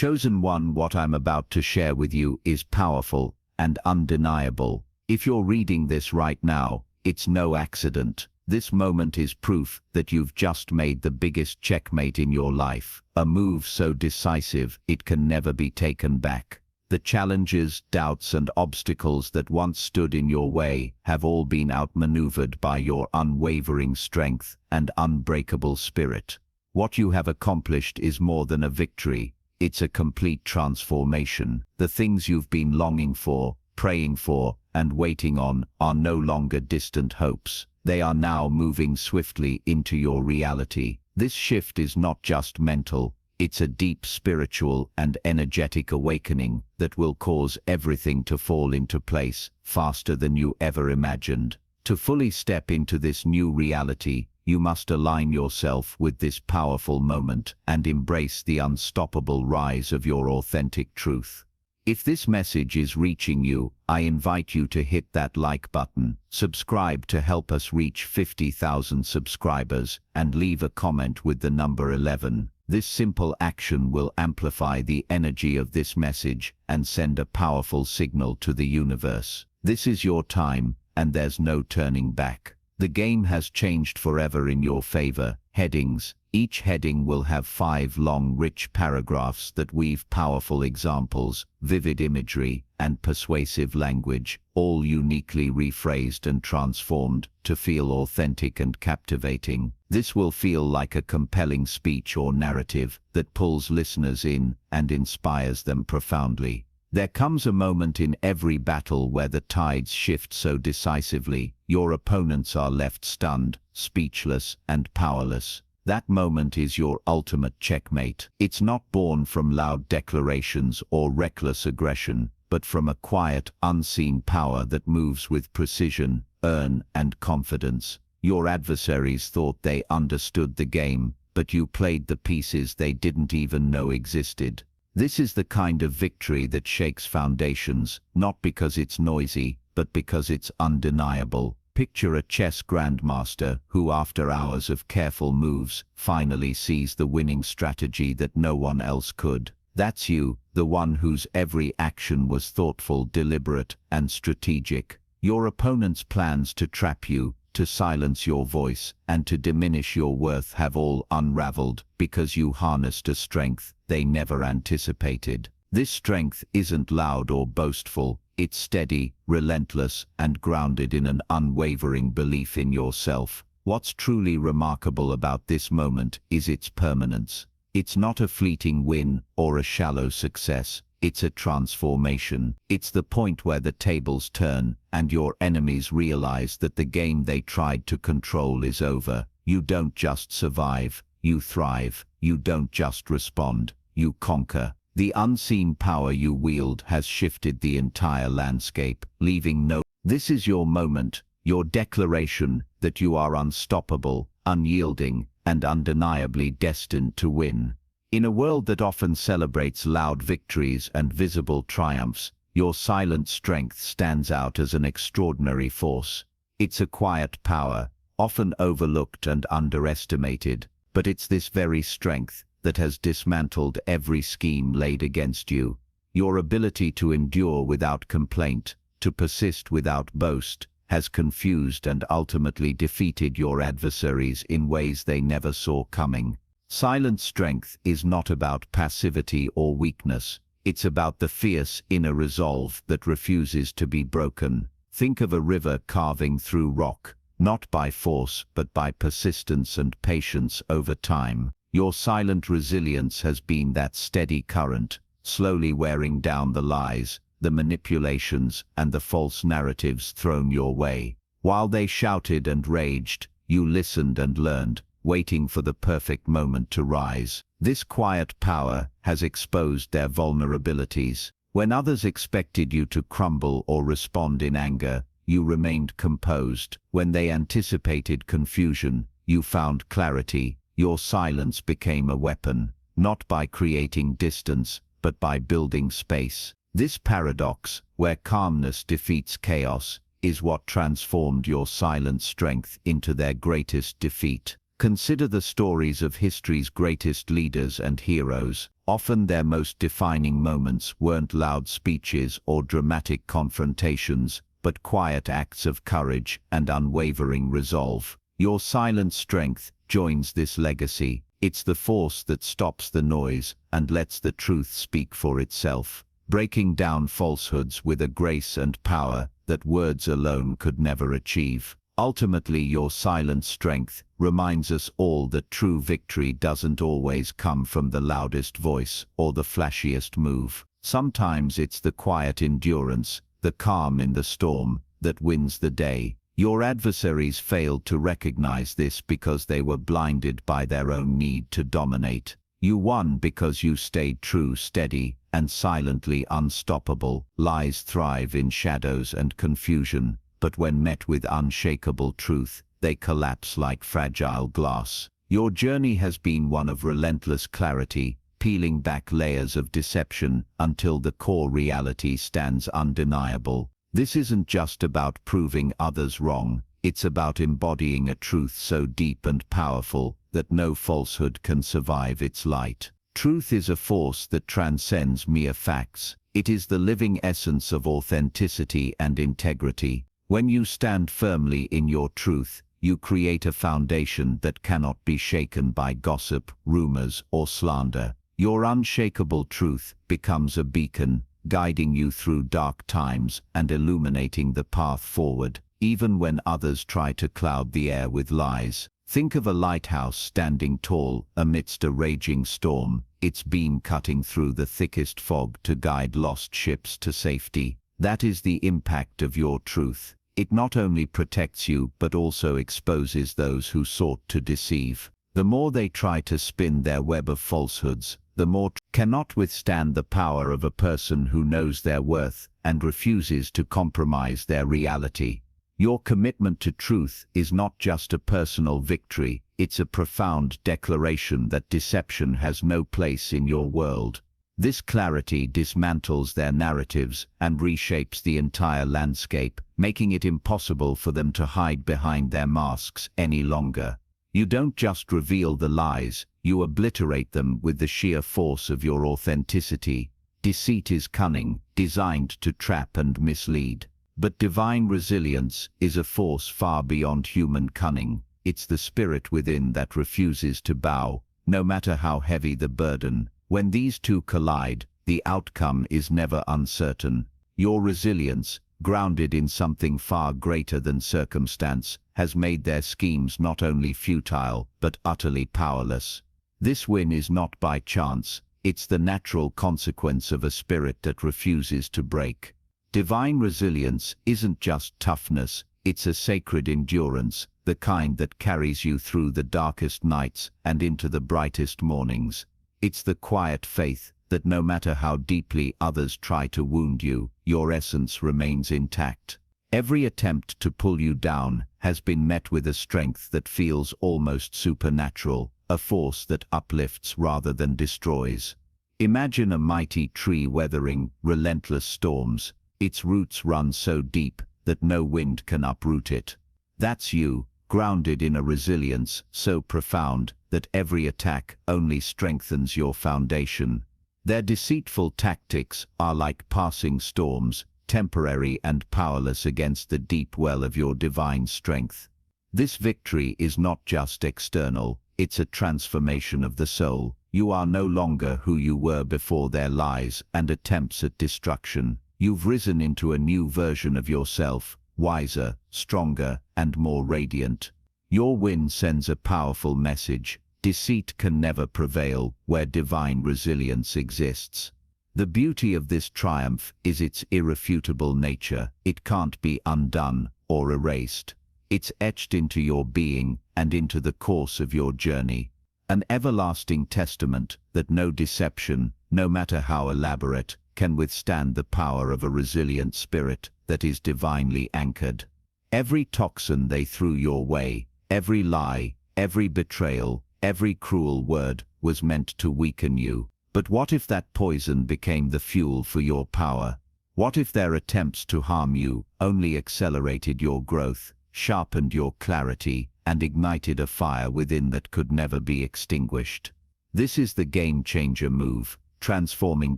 Chosen one, what I'm about to share with you is powerful and undeniable. If you're reading this right now, it's no accident. This moment is proof that you've just made the biggest checkmate in your life, a move so decisive it can never be taken back. The challenges, doubts, and obstacles that once stood in your way have all been outmaneuvered by your unwavering strength and unbreakable spirit. What you have accomplished is more than a victory, it's a complete transformation. The things you've been longing for, praying for, and waiting on are no longer distant hopes. They are now moving swiftly into your reality. This shift is not just mental, it's a deep spiritual and energetic awakening that will cause everything to fall into place faster than you ever imagined. To fully step into this new reality, you must align yourself with this powerful moment and embrace the unstoppable rise of your authentic truth. If this message is reaching you, I invite you to hit that like button, subscribe to help us reach 50,000 subscribers, and leave a comment with the number 11. This simple action will amplify the energy of this message and send a powerful signal to the universe. This is your time, and there's no turning back. The game has changed forever in your favor. Headings. Each heading will have 5 long, rich paragraphs that weave powerful examples, vivid imagery, and persuasive language, all uniquely rephrased and transformed to feel authentic and captivating. This will feel like a compelling speech or narrative that pulls listeners in and inspires them profoundly. There comes a moment in every battle where the tides shift so decisively, your opponents are left stunned, speechless, and powerless. That moment is your ultimate checkmate. It's not born from loud declarations or reckless aggression, but from a quiet, unseen power that moves with precision, and confidence. Your adversaries thought they understood the game, but you played the pieces they didn't even know existed. This is the kind of victory that shakes foundations, not because it's noisy, but because it's undeniable. Picture a chess grandmaster who, after hours of careful moves, finally sees the winning strategy that no one else could. That's you, the one whose every action was thoughtful, deliberate, and strategic. Your opponent's plans to trap you, to silence your voice, and to diminish your worth have all unraveled because you harnessed a strength they never anticipated. This strength isn't loud or boastful, it's steady, relentless, and grounded in an unwavering belief in yourself. What's truly remarkable about this moment is its permanence. It's not a fleeting win or a shallow success. It's a transformation. It's the point where the tables turn and your enemies realize that the game they tried to control is over. You don't just survive, you thrive. You don't just respond, you conquer. The unseen power you wield has shifted the entire landscape, leaving no. This is your moment, your declaration that you are unstoppable, unyielding, and undeniably destined to win. In a world that often celebrates loud victories and visible triumphs, your silent strength stands out as an extraordinary force. It's a quiet power, often overlooked and underestimated, but it's this very strength that has dismantled every scheme laid against you. Your ability to endure without complaint, to persist without boast, has confused and ultimately defeated your adversaries in ways they never saw coming. Silent strength is not about passivity or weakness. It's about the fierce inner resolve that refuses to be broken. Think of a river carving through rock, not by force but by persistence and patience over time. Your silent resilience has been that steady current, slowly wearing down the lies, the manipulations, and the false narratives thrown your way. While they shouted and raged, you listened and learned, waiting for the perfect moment to rise. This quiet power has exposed their vulnerabilities. When others expected you to crumble or respond in anger, you remained composed. When they anticipated confusion, you found clarity. Your silence became a weapon, not by creating distance, but by building space. This paradox, where calmness defeats chaos, is what transformed your silent strength into their greatest defeat. Consider the stories of history's greatest leaders and heroes. Often their most defining moments weren't loud speeches or dramatic confrontations, but quiet acts of courage and unwavering resolve. Your silent strength joins this legacy. It's the force that stops the noise and lets the truth speak for itself, breaking down falsehoods with a grace and power that words alone could never achieve. Ultimately, your silent strength reminds us all that true victory doesn't always come from the loudest voice or the flashiest move. Sometimes it's the quiet endurance, the calm in the storm, that wins the day. Your adversaries failed to recognize this because they were blinded by their own need to dominate. You won because you stayed true, steady, and silently unstoppable. Lies thrive in shadows and confusion, but when met with unshakable truth, they collapse like fragile glass. Your journey has been one of relentless clarity, peeling back layers of deception until the core reality stands undeniable. This isn't just about proving others wrong, it's about embodying a truth so deep and powerful that no falsehood can survive its light. Truth is a force that transcends mere facts. It is the living essence of authenticity and integrity. When you stand firmly in your truth, you create a foundation that cannot be shaken by gossip, rumors, or slander. Your unshakable truth becomes a beacon, guiding you through dark times and illuminating the path forward, even when others try to cloud the air with lies. Think of a lighthouse standing tall amidst a raging storm, its beam cutting through the thickest fog to guide lost ships to safety. That is the impact of your truth. It not only protects you but also exposes those who sought to deceive. The more they try to spin their web of falsehoods, the more cannot withstand the power of a person who knows their worth and refuses to compromise their reality. Your commitment to truth is not just a personal victory, it's a profound declaration that deception has no place in your world. This clarity dismantles their narratives and reshapes the entire landscape, making it impossible for them to hide behind their masks any longer. You don't just reveal the lies, you obliterate them with the sheer force of your authenticity. Deceit is cunning, designed to trap and mislead. But divine resilience is a force far beyond human cunning. It's the spirit within that refuses to bow, no matter how heavy the burden. When these two collide, the outcome is never uncertain. Your resilience, grounded in something far greater than circumstance, has made their schemes not only futile, but utterly powerless. This win is not by chance, it's the natural consequence of a spirit that refuses to break. Divine resilience isn't just toughness, it's a sacred endurance, the kind that carries you through the darkest nights and into the brightest mornings. It's the quiet faith that no matter how deeply others try to wound you, your essence remains intact. Every attempt to pull you down has been met with a strength that feels almost supernatural, a force that uplifts rather than destroys. Imagine a mighty tree weathering relentless storms. Its roots run so deep that no wind can uproot it. That's you, grounded in a resilience so profound that every attack only strengthens your foundation. Their deceitful tactics are like passing storms, temporary and powerless against the deep well of your divine strength. This victory is not just external, it's a transformation of the soul. You are no longer who you were before their lies and attempts at destruction. You've risen into a new version of yourself, wiser, stronger, and more radiant. Your win sends a powerful message. Deceit can never prevail where divine resilience exists. The beauty of this triumph is its irrefutable nature. It can't be undone or erased. It's etched into your being and into the course of your journey. An everlasting testament that no deception, no matter how elaborate, can withstand the power of a resilient spirit that is divinely anchored. Every toxin they threw your way, every lie, every betrayal, every cruel word was meant to weaken you. But what if that poison became the fuel for your power? What if their attempts to harm you only accelerated your growth, sharpened your clarity, and ignited a fire within that could never be extinguished? This is the game-changer move, transforming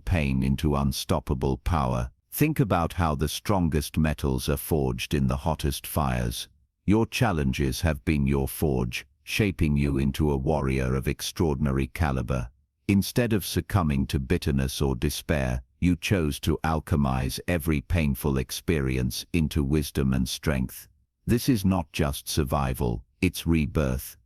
pain into unstoppable power. Think about how the strongest metals are forged in the hottest fires. Your challenges have been your forge, shaping you into a warrior of extraordinary caliber. Instead of succumbing to bitterness or despair, you chose to alchemize every painful experience into wisdom and strength. This is not just survival, it's rebirth.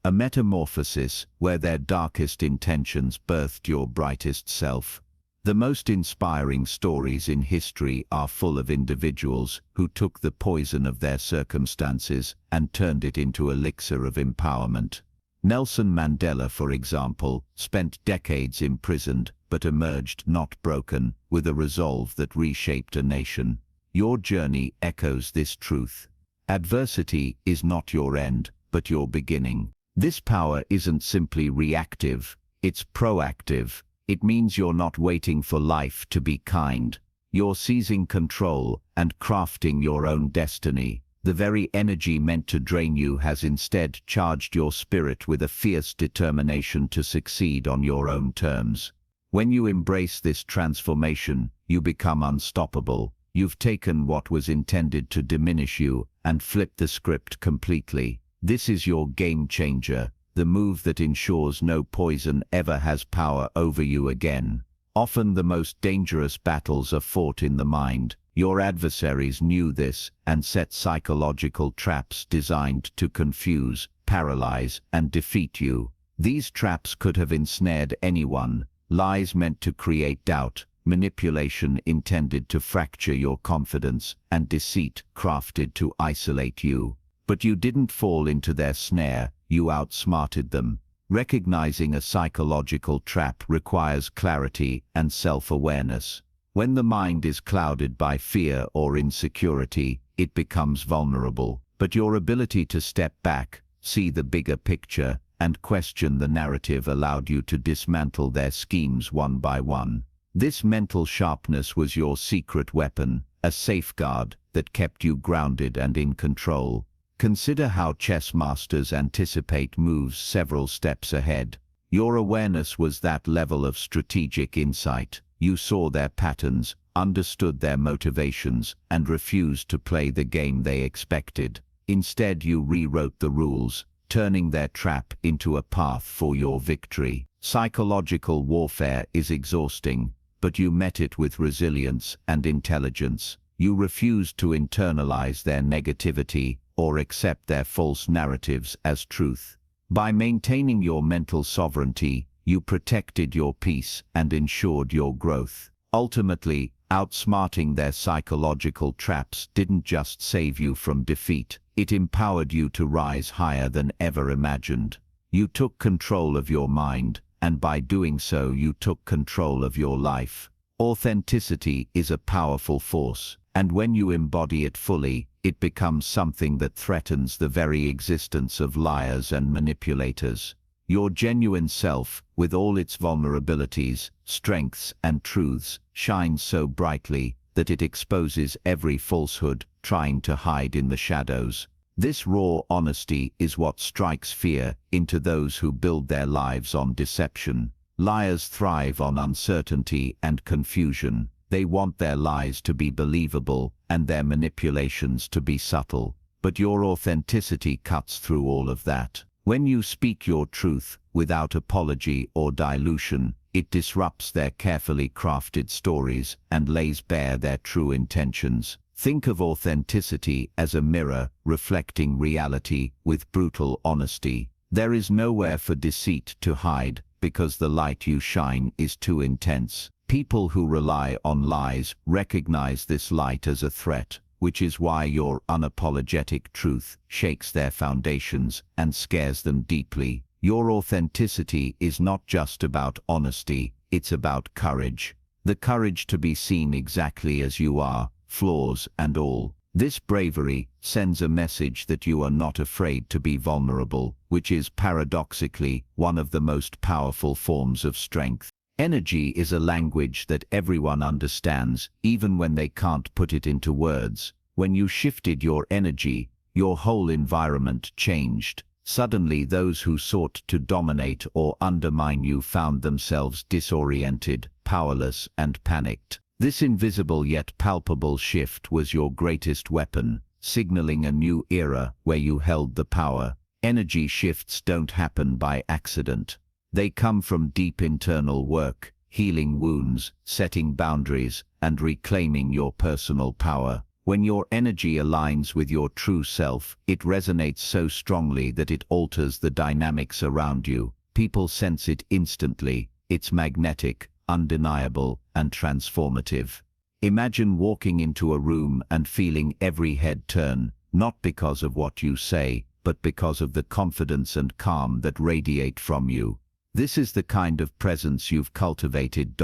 A metamorphosis where their darkest intentions birthed your brightest self. The most inspiring stories in history are full of individuals who took the poison of their circumstances and turned it into elixir of empowerment. Nelson Mandela, for example, spent decades imprisoned but emerged not broken, with a resolve that reshaped a nation. Your journey echoes this truth. Adversity is not your end, but your beginning. This power isn't simply reactive, it's proactive. It means you're not waiting for life to be kind. You're seizing control and crafting your own destiny. The very energy meant to drain you has instead charged your spirit with a fierce determination to succeed on your own terms. When you embrace this transformation, you become unstoppable. You've taken what was intended to diminish you and flipped the script completely. This is your game changer, the move that ensures no poison ever has power over you again. Often the most dangerous battles are fought in the mind. Your adversaries knew this and set psychological traps designed to confuse, paralyze, and defeat you. These traps could have ensnared anyone. Lies meant to create doubt, manipulation intended to fracture your confidence, and deceit crafted to isolate you. But you didn't fall into their snare, you outsmarted them. Recognizing a psychological trap requires clarity and self-awareness. When the mind is clouded by fear or insecurity, it becomes vulnerable. But your ability to step back, see the bigger picture, and question the narrative allowed you to dismantle their schemes one by one. This mental sharpness was your secret weapon, a safeguard that kept you grounded and in control. Consider how chess masters anticipate moves several steps ahead. Your awareness was that level of strategic insight. You saw their patterns, understood their motivations, and refused to play the game they expected. Instead, you rewrote the rules, turning their trap into a path for your victory. Psychological warfare is exhausting, but you met it with resilience and intelligence. You refused to internalize their negativity or accept their false narratives as truth. By maintaining your mental sovereignty, you protected your peace and ensured your growth. Ultimately, outsmarting their psychological traps didn't just save you from defeat, it empowered you to rise higher than ever imagined. You took control of your mind, and by doing so you took control of your life. Authenticity is a powerful force, and when you embody it fully, it becomes something that threatens the very existence of liars and manipulators. Your genuine self, with all its vulnerabilities, strengths, and truths, shines so brightly that it exposes every falsehood trying to hide in the shadows. This raw honesty is what strikes fear into those who build their lives on deception. Liars thrive on uncertainty and confusion. They want their lies to be believable and their manipulations to be subtle. But your authenticity cuts through all of that. When you speak your truth without apology or dilution, it disrupts their carefully crafted stories and lays bare their true intentions. Think of authenticity as a mirror reflecting reality with brutal honesty. There is nowhere for deceit to hide because the light you shine is too intense. People who rely on lies recognize this light as a threat, which is why your unapologetic truth shakes their foundations and scares them deeply. Your authenticity is not just about honesty, it's about courage. The courage to be seen exactly as you are, flaws and all. This bravery sends a message that you are not afraid to be vulnerable, which is paradoxically one of the most powerful forms of strength. Energy is a language that everyone understands, even when they can't put it into words. When you shifted your energy, your whole environment changed. Suddenly those who sought to dominate or undermine you found themselves disoriented, powerless, and panicked. This invisible yet palpable shift was your greatest weapon, signaling a new era where you held the power. Energy shifts don't happen by accident. They come from deep internal work, healing wounds, setting boundaries, and reclaiming your personal power. When your energy aligns with your true self, it resonates so strongly that it alters the dynamics around you. People sense it instantly. It's magnetic, undeniable, and transformative. Imagine walking into a room and feeling every head turn, not because of what you say, but because of the confidence and calm that radiate from you. This is the kind of presence you've cultivated.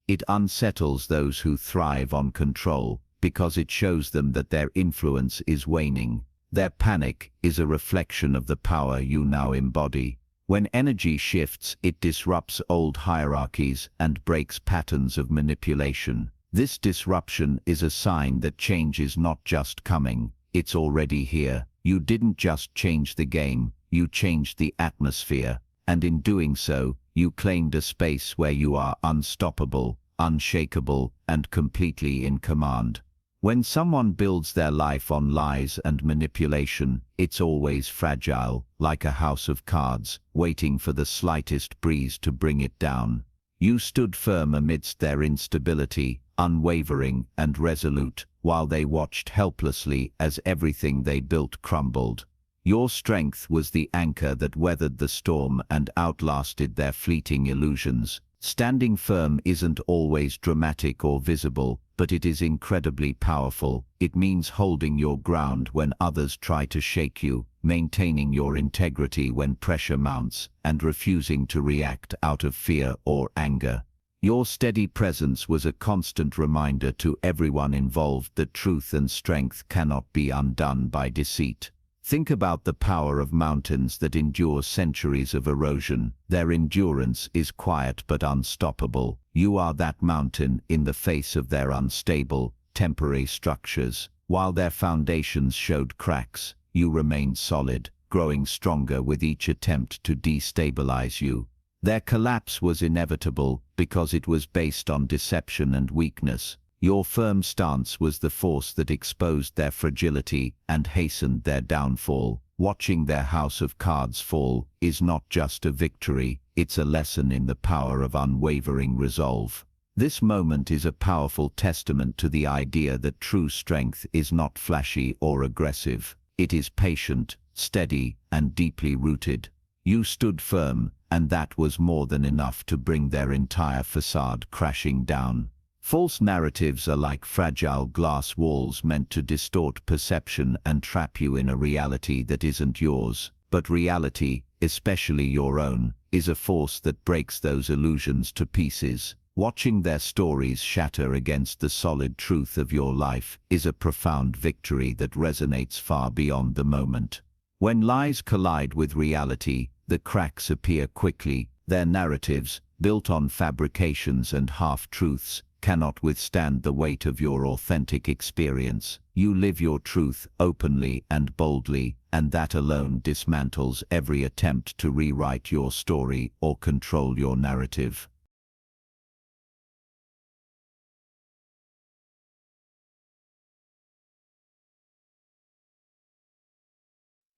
It unsettles those who thrive on control, because it shows them that their influence is waning. Their panic is a reflection of the power you now embody. When energy shifts, it disrupts old hierarchies and breaks patterns of manipulation. This disruption is a sign that change is not just coming, it's already here. You didn't just change the game, you changed the atmosphere. And in doing so, you claimed a space where you are unstoppable, unshakable, and completely in command. When someone builds their life on lies and manipulation, it's always fragile, like a house of cards, waiting for the slightest breeze to bring it down. You stood firm amidst their instability, unwavering and resolute, while they watched helplessly as everything they built crumbled. Your strength was the anchor that weathered the storm and outlasted their fleeting illusions. Standing firm isn't always dramatic or visible, but it is incredibly powerful. It means holding your ground when others try to shake you, maintaining your integrity when pressure mounts, and refusing to react out of fear or anger. Your steady presence was a constant reminder to everyone involved that truth and strength cannot be undone by deceit. Think about the power of mountains that endure centuries of erosion. Their endurance is quiet but unstoppable. You are that mountain in the face of their unstable, temporary structures. While their foundations showed cracks, you remained solid, growing stronger with each attempt to destabilize you. Their collapse was inevitable because it was based on deception and weakness. Your firm stance was the force that exposed their fragility and hastened their downfall. Watching their house of cards fall is not just a victory, it's a lesson in the power of unwavering resolve. This moment is a powerful testament to the idea that true strength is not flashy or aggressive. It is patient, steady, and deeply rooted. You stood firm, and that was more than enough to bring their entire facade crashing down. False narratives are like fragile glass walls meant to distort perception and trap you in a reality that isn't yours. But reality, especially your own, is a force that breaks those illusions to pieces. Watching their stories shatter against the solid truth of your life is a profound victory that resonates far beyond the moment. When lies collide with reality, the cracks appear quickly. Their narratives, built on fabrications and half-truths, cannot withstand the weight of your authentic experience. You live your truth openly and boldly, and that alone dismantles every attempt to rewrite your story or control your narrative.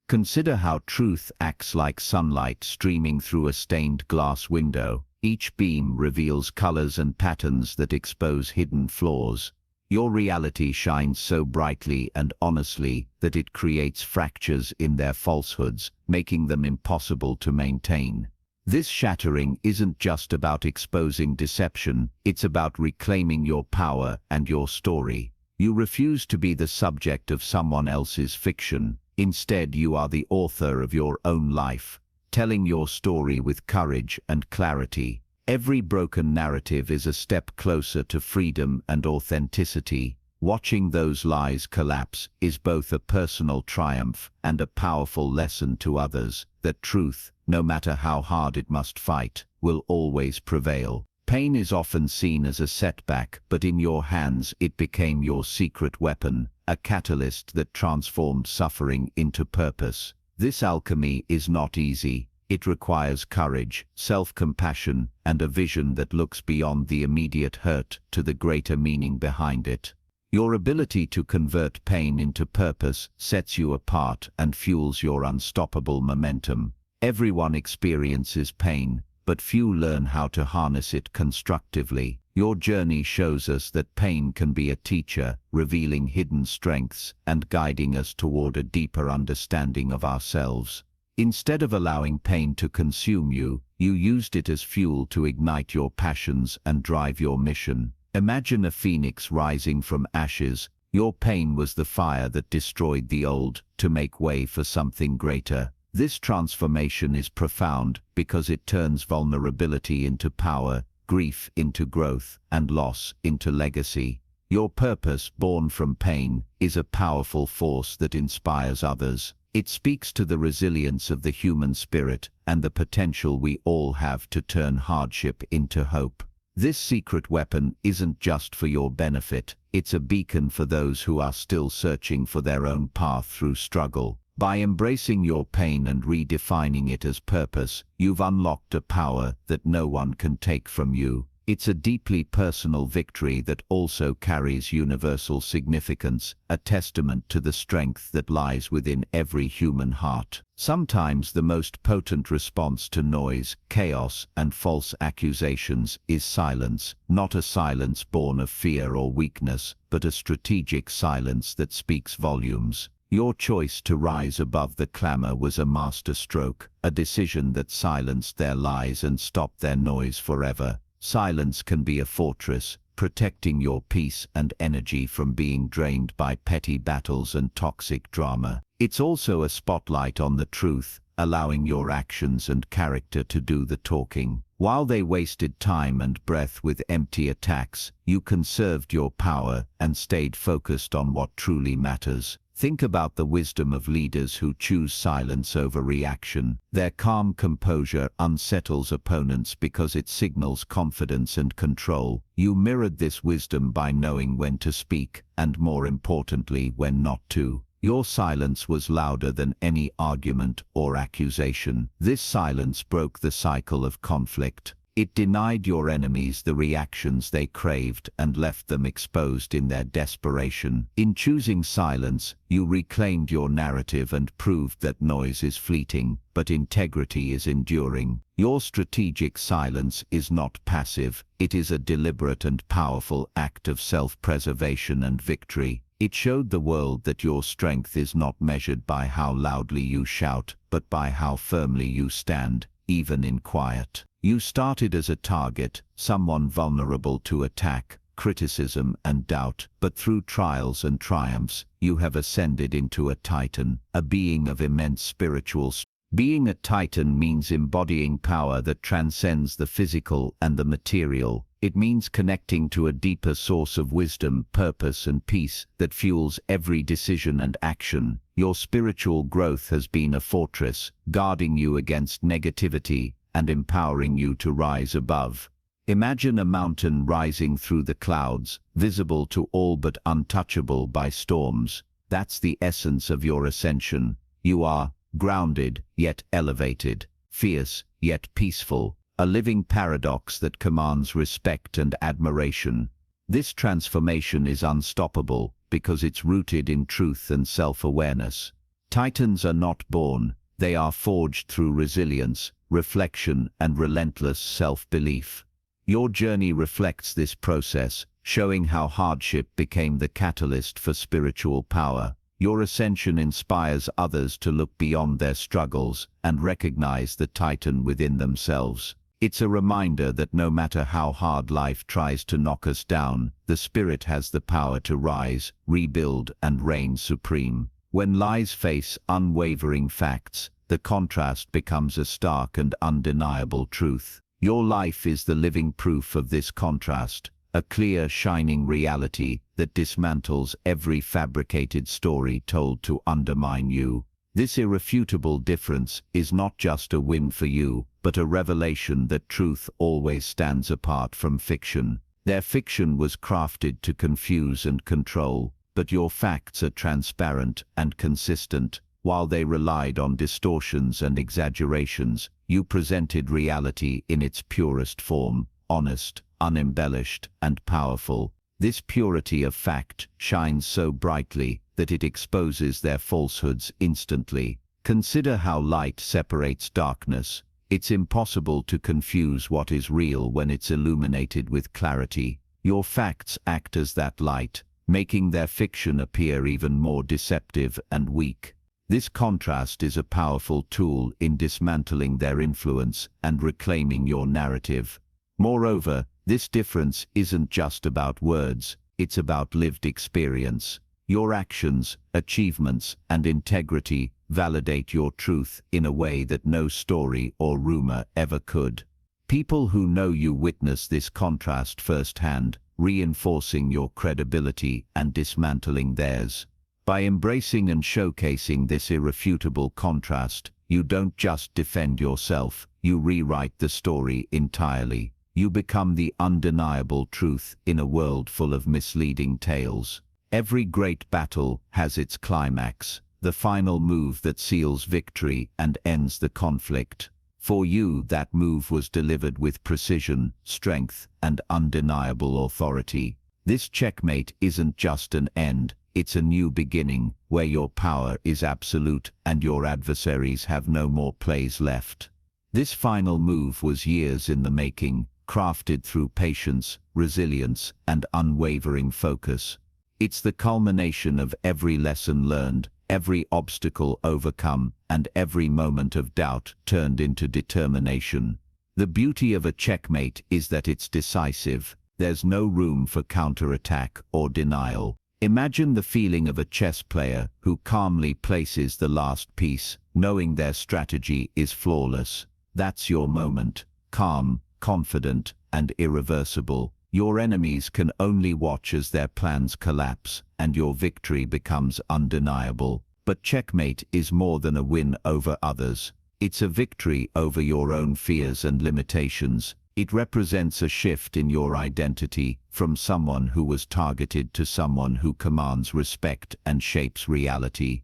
Consider how truth acts like sunlight streaming through a stained glass window. Each beam reveals colors and patterns that expose hidden flaws. Your reality shines so brightly and honestly that it creates fractures in their falsehoods, making them impossible to maintain. This shattering isn't just about exposing deception, it's about reclaiming your power and your story. You refuse to be the subject of someone else's fiction. Instead, you are the author of your own life, telling your story with courage and clarity. Every broken narrative is a step closer to freedom and authenticity. Watching those lies collapse is both a personal triumph and a powerful lesson to others that truth, no matter how hard it must fight, will always prevail. Pain is often seen as a setback, but in your hands it became your secret weapon, a catalyst that transformed suffering into purpose. This alchemy is not easy. It requires courage, self-compassion, and a vision that looks beyond the immediate hurt to the greater meaning behind it. Your ability to convert pain into purpose sets you apart and fuels your unstoppable momentum. Everyone experiences pain, but few learn how to harness it constructively. Your journey shows us that pain can be a teacher, revealing hidden strengths and guiding us toward a deeper understanding of ourselves. Instead of allowing pain to consume you, you used it as fuel to ignite your passions and drive your mission. Imagine a phoenix rising from ashes. Your pain was the fire that destroyed the old to make way for something greater. This transformation is profound because it turns vulnerability into power, grief into growth, and loss into legacy. Your purpose, born from pain, is a powerful force that inspires others. It speaks to the resilience of the human spirit and the potential we all have to turn hardship into hope. This secret weapon isn't just for your benefit, it's a beacon for those who are still searching for their own path through struggle. By embracing your pain and redefining it as purpose, you've unlocked a power that no one can take from you. It's a deeply personal victory that also carries universal significance, a testament to the strength that lies within every human heart. Sometimes the most potent response to noise, chaos, and false accusations is silence, not a silence born of fear or weakness, but a strategic silence that speaks volumes. Your choice to rise above the clamor was a masterstroke, a decision that silenced their lies and stopped their noise forever. Silence can be a fortress, protecting your peace and energy from being drained by petty battles and toxic drama. It's also a spotlight on the truth, allowing your actions and character to do the talking. While they wasted time and breath with empty attacks, you conserved your power and stayed focused on what truly matters. Think about the wisdom of leaders who choose silence over reaction. Their calm composure unsettles opponents because it signals confidence and control. You mirrored this wisdom by knowing when to speak, and more importantly, when not to. Your silence was louder than any argument or accusation. This silence broke the cycle of conflict. It denied your enemies the reactions they craved and left them exposed in their desperation. In choosing silence, you reclaimed your narrative and proved that noise is fleeting, but integrity is enduring. Your strategic silence is not passive. It is a deliberate and powerful act of self-preservation and victory. It showed the world that your strength is not measured by how loudly you shout, but by how firmly you stand, even in quiet. You started as a target, someone vulnerable to attack, criticism, and doubt, but through trials and triumphs, you have ascended into a titan, a being of immense spiritual strength. Being a titan means embodying power that transcends the physical and the material. It means connecting to a deeper source of wisdom, purpose, and peace that fuels every decision and action. Your spiritual growth has been a fortress, guarding you against negativity and empowering you to rise above. Imagine a mountain rising through the clouds, visible to all but untouchable by storms. That's the essence of your ascension. You are grounded, yet elevated, fierce, yet peaceful, a living paradox that commands respect and admiration. This transformation is unstoppable because it's rooted in truth and self-awareness. Titans are not born, they are forged through resilience, reflection, and relentless self-belief. Your journey reflects this process, showing how hardship became the catalyst for spiritual power. Your ascension inspires others to look beyond their struggles and recognize the titan within themselves. It's a reminder that no matter how hard life tries to knock us down, the spirit has the power to rise, rebuild, and reign supreme. When lies face unwavering facts, the contrast becomes a stark and undeniable truth. Your life is the living proof of this contrast, a clear, shining reality that dismantles every fabricated story told to undermine you. This irrefutable difference is not just a win for you, but a revelation that truth always stands apart from fiction. Their fiction was crafted to confuse and control, but your facts are transparent and consistent. While they relied on distortions and exaggerations, you presented reality in its purest form, honest, unembellished, and powerful. This purity of fact shines so brightly that it exposes their falsehoods instantly. Consider how light separates darkness. It's impossible to confuse what is real when it's illuminated with clarity. Your facts act as that light, making their fiction appear even more deceptive and weak. This contrast is a powerful tool in dismantling their influence and reclaiming your narrative. Moreover, this difference isn't just about words, it's about lived experience. Your actions, achievements, and integrity validate your truth in a way that no story or rumor ever could. People who know you witness this contrast firsthand, reinforcing your credibility and dismantling theirs. By embracing and showcasing this irrefutable contrast, you don't just defend yourself, you rewrite the story entirely. You become the undeniable truth in a world full of misleading tales. Every great battle has its climax, the final move that seals victory and ends the conflict. For you, that move was delivered with precision, strength, and undeniable authority. This checkmate isn't just an end, it's a new beginning, where your power is absolute and your adversaries have no more plays left. This final move was years in the making, crafted through patience, resilience, and unwavering focus. It's the culmination of every lesson learned, every obstacle overcome, and every moment of doubt turned into determination. The beauty of a checkmate is that it's decisive. There's no room for counterattack or denial. Imagine the feeling of a chess player who calmly places the last piece, knowing their strategy is flawless. That's your moment. Calm, confident, and irreversible. Your enemies can only watch as their plans collapse, and your victory becomes undeniable. But checkmate is more than a win over others. It's a victory over your own fears and limitations. It represents a shift in your identity, from someone who was targeted to someone who commands respect and shapes reality.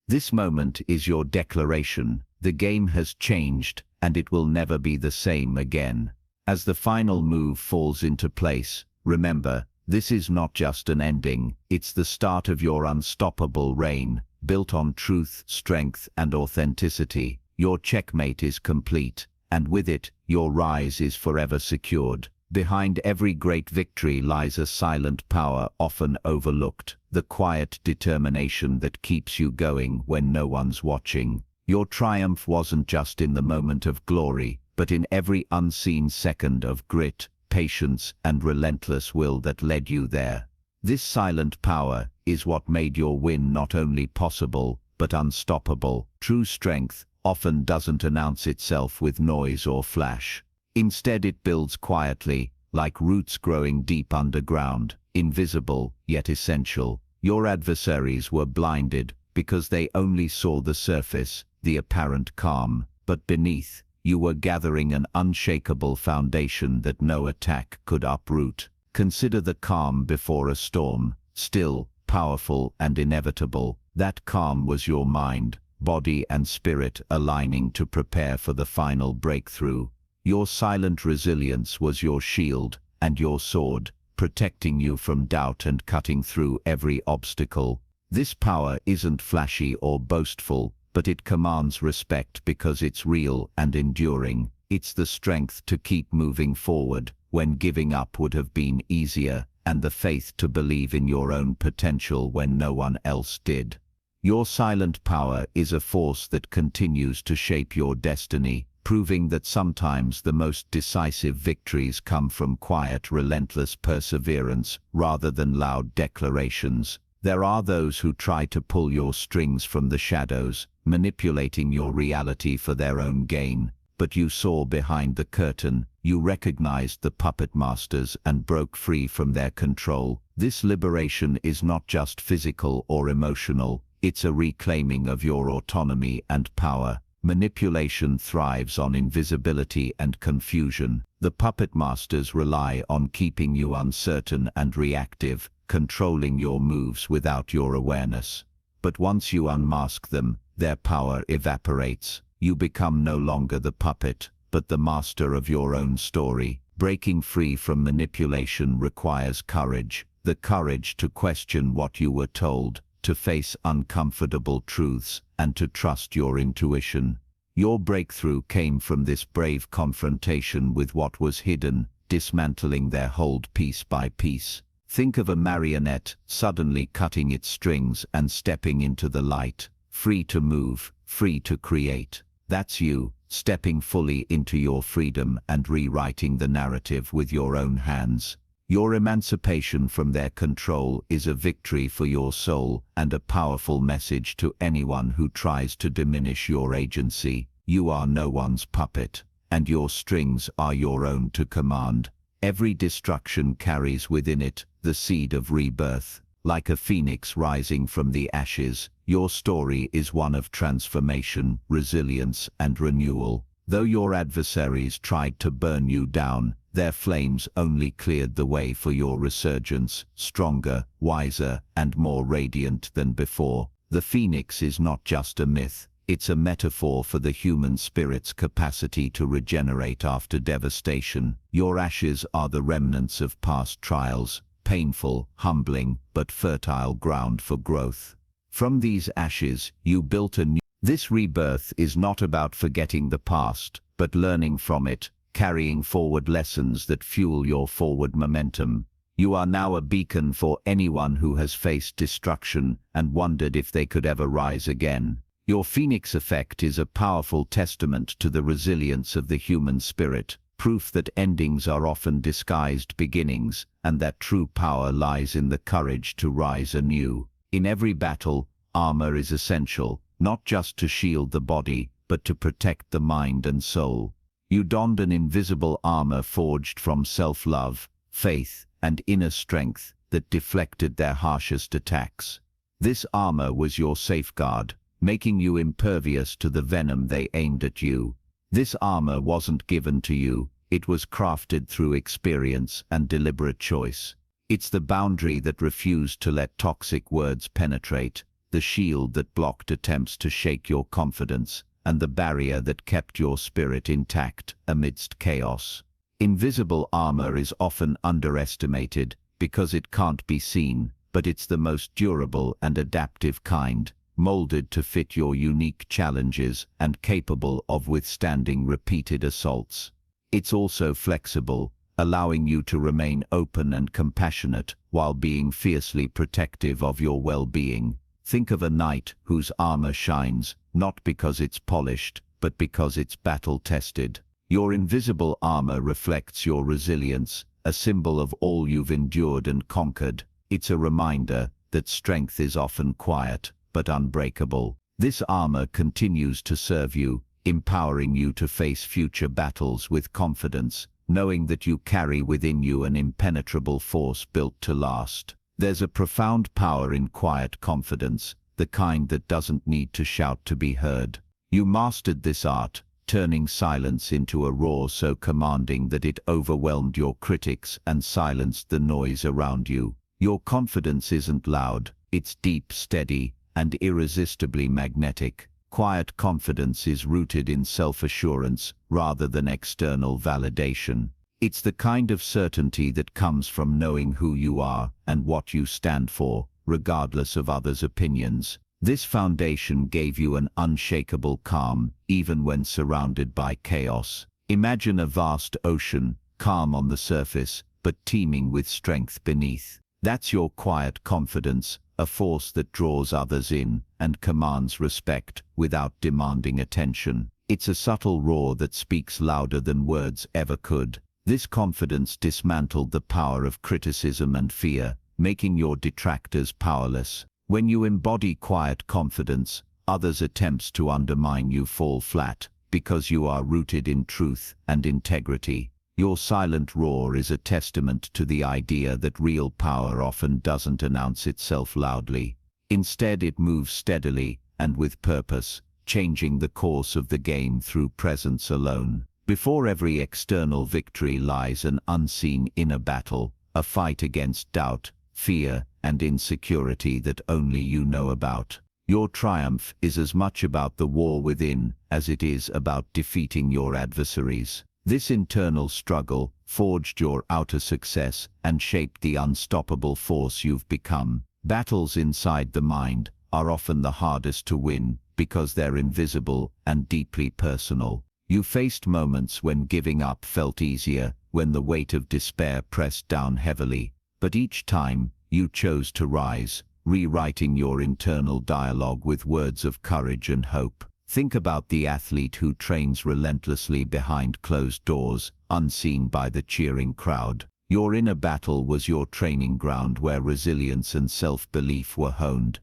This moment is your declaration. The game has changed, and it will never be the same again. As the final move falls into place, remember, this is not just an ending, it's the start of your unstoppable reign, built on truth, strength, and authenticity. Your checkmate is complete, and with it, your rise is forever secured. Behind every great victory lies a silent power often overlooked, the quiet determination that keeps you going when no one's watching. Your triumph wasn't just in the moment of glory, but in every unseen second of grit, patience, and relentless will that led you there. This silent power is what made your win not only possible, but unstoppable. True strength often doesn't announce itself with noise or flash. Instead, it builds quietly, like roots growing deep underground, invisible yet essential. Your adversaries were blinded because they only saw the surface, the apparent calm, but beneath, you were gathering an unshakable foundation that no attack could uproot. Consider the calm before a storm, still, powerful, and inevitable. That calm was your mind, body, and spirit aligning to prepare for the final breakthrough. Your silent resilience was your shield and your sword, protecting you from doubt and cutting through every obstacle. This power isn't flashy or boastful, but it commands respect because it's real and enduring. It's the strength to keep moving forward when giving up would have been easier, and the faith to believe in your own potential when no one else did. Your silent power is a force that continues to shape your destiny, proving that sometimes the most decisive victories come from quiet, relentless perseverance rather than loud declarations. There are those who try to pull your strings from the shadows, manipulating your reality for their own gain. But you saw behind the curtain, you recognized the puppet masters and broke free from their control. This liberation is not just physical or emotional, It's a reclaiming of your autonomy and power. Manipulation thrives on invisibility and confusion. The puppet masters rely on keeping you uncertain and reactive, controlling your moves without your awareness. But once you unmask them, their power evaporates. You become no longer the puppet, but the master of your own story. Breaking free from manipulation requires courage. The courage to question what you were told, to face uncomfortable truths, and to trust your intuition. Your breakthrough came from this brave confrontation with what was hidden, dismantling their hold piece by piece. Think of a marionette suddenly cutting its strings and stepping into the light, free to move, free to create. That's you, stepping fully into your freedom and rewriting the narrative with your own hands. Your emancipation from their control is a victory for your soul and a powerful message to anyone who tries to diminish your agency. You are no one's puppet, and your strings are your own to command. Every destruction carries within it the seed of rebirth. Like a phoenix rising from the ashes, your story is one of transformation, resilience, and renewal. Though your adversaries tried to burn you down, their flames only cleared the way for your resurgence, stronger, wiser, and more radiant than before. The phoenix is not just a myth, it's a metaphor for the human spirit's capacity to regenerate after devastation. Your ashes are the remnants of past trials, painful, humbling, but fertile ground for growth. From these ashes, you built a new. This rebirth is not about forgetting the past, but learning from it, carrying forward lessons that fuel your forward momentum. You are now a beacon for anyone who has faced destruction and wondered if they could ever rise again. Your phoenix effect is a powerful testament to the resilience of the human spirit, proof that endings are often disguised beginnings, and that true power lies in the courage to rise anew. In every battle, armor is essential, not just to shield the body, but to protect the mind and soul. You donned an invisible armor forged from self-love, faith, and inner strength that deflected their harshest attacks. This armor was your safeguard, making you impervious to the venom they aimed at you. This armor wasn't given to you, it was crafted through experience and deliberate choice. It's the boundary that refused to let toxic words penetrate, the shield that blocked attempts to shake your confidence, and the barrier that kept your spirit intact amidst chaos. Invisible armor is often underestimated because it can't be seen, but it's the most durable and adaptive kind, molded to fit your unique challenges and capable of withstanding repeated assaults. It's also flexible, allowing you to remain open and compassionate while being fiercely protective of your well-being. Think of a knight whose armor shines, not because it's polished, but because it's battle-tested. Your invisible armor reflects your resilience, a symbol of all you've endured and conquered. It's a reminder that strength is often quiet, but unbreakable. This armor continues to serve you, empowering you to face future battles with confidence, knowing that you carry within you an impenetrable force built to last. There's a profound power in quiet confidence, the kind that doesn't need to shout to be heard. You mastered this art, turning silence into a roar so commanding that it overwhelmed your critics and silenced the noise around you. Your confidence isn't loud, it's deep, steady, and irresistibly magnetic. Quiet confidence is rooted in self-assurance rather than external validation. It's the kind of certainty that comes from knowing who you are and what you stand for, regardless of others' opinions. This foundation gave you an unshakable calm, even when surrounded by chaos. Imagine a vast ocean, calm on the surface, but teeming with strength beneath. That's your quiet confidence, a force that draws others in and commands respect without demanding attention. It's a subtle roar that speaks louder than words ever could. This confidence dismantled the power of criticism and fear, making your detractors powerless. When you embody quiet confidence, others' attempts to undermine you fall flat, because you are rooted in truth and integrity. Your silent roar is a testament to the idea that real power often doesn't announce itself loudly. Instead, it moves steadily and with purpose, changing the course of the game through presence alone. Before every external victory lies an unseen inner battle, a fight against doubt, fear, and insecurity that only you know about. Your triumph is as much about the war within as it is about defeating your adversaries. This internal struggle forged your outer success and shaped the unstoppable force you've become. Battles inside the mind are often the hardest to win because they're invisible and deeply personal. You faced moments when giving up felt easier, when the weight of despair pressed down heavily. But each time, you chose to rise, rewriting your internal dialogue with words of courage and hope. Think about the athlete who trains relentlessly behind closed doors, unseen by the cheering crowd. Your inner battle was your training ground where resilience and self-belief were honed.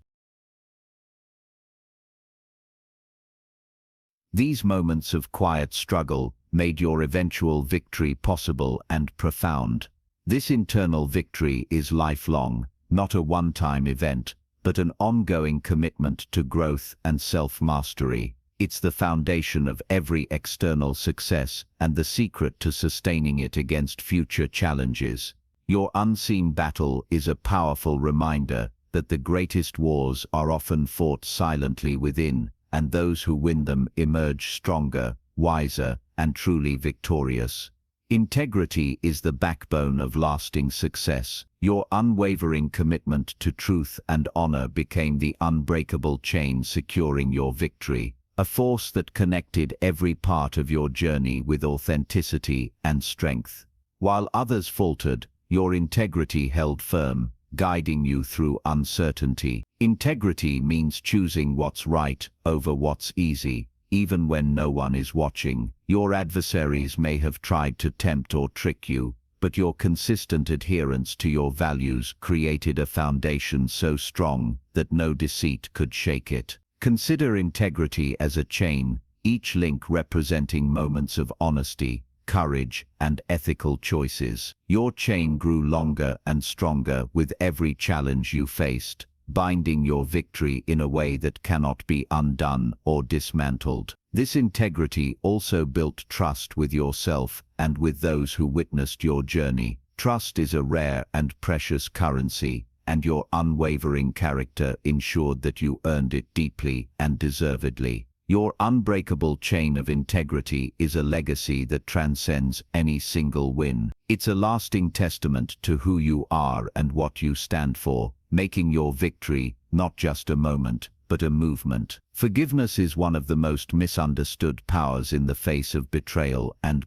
These moments of quiet struggle made your eventual victory possible and profound. This internal victory is lifelong, not a one-time event, but an ongoing commitment to growth and self-mastery. It's the foundation of every external success and the secret to sustaining it against future challenges. Your unseen battle is a powerful reminder that the greatest wars are often fought silently within, and those who win them emerge stronger, wiser, and truly victorious. Integrity is the backbone of lasting success. Your unwavering commitment to truth and honor became the unbreakable chain securing your victory, a force that connected every part of your journey with authenticity and strength. While others faltered, your integrity held firm, guiding you through uncertainty. Integrity means choosing what's right over what's easy, even when no one is watching. Your adversaries may have tried to tempt or trick you, but your consistent adherence to your values created a foundation so strong that no deceit could shake it. Consider integrity as a chain, each link representing moments of honesty, courage, and ethical choices. Your chain grew longer and stronger with every challenge you faced, binding your victory in a way that cannot be undone or dismantled. This integrity also built trust with yourself and with those who witnessed your journey. Trust is a rare and precious currency, and your unwavering character ensured that you earned it deeply and deservedly. Your unbreakable chain of integrity is a legacy that transcends any single win. It's a lasting testament to who you are and what you stand for, making your victory not just a moment, but a movement. Forgiveness is one of the most misunderstood powers in the face of betrayal and